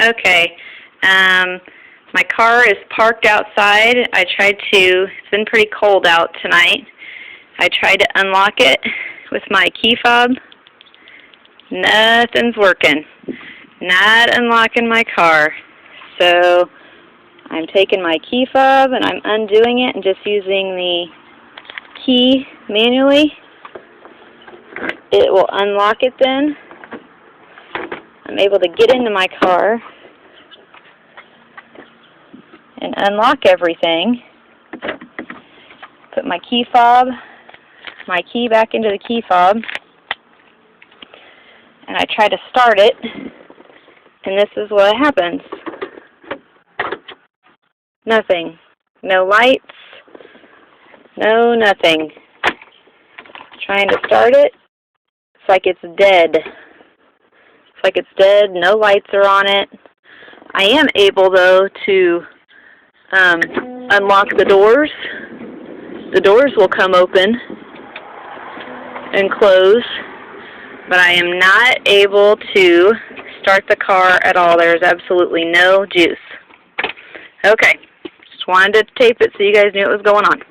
Okay. My car is parked outside. It's been pretty cold out tonight. I tried to unlock it with my key fob. Nothing's working. Not unlocking my car. So I'm taking my key fob and I'm undoing it and just using the key manually. It will unlock it then. I'm able to get into my car and unlock everything. Put my key back into the key fob, and I try to start it, and this is what happens. Nothing. No lights. No nothing. Trying to start it. It's like it's dead. No lights are on it. I am able, though, to unlock the doors. The doors will come open and close, but I am not able to start the car at all. There's absolutely no juice. Okay, just wanted to tape it so you guys knew what was going on.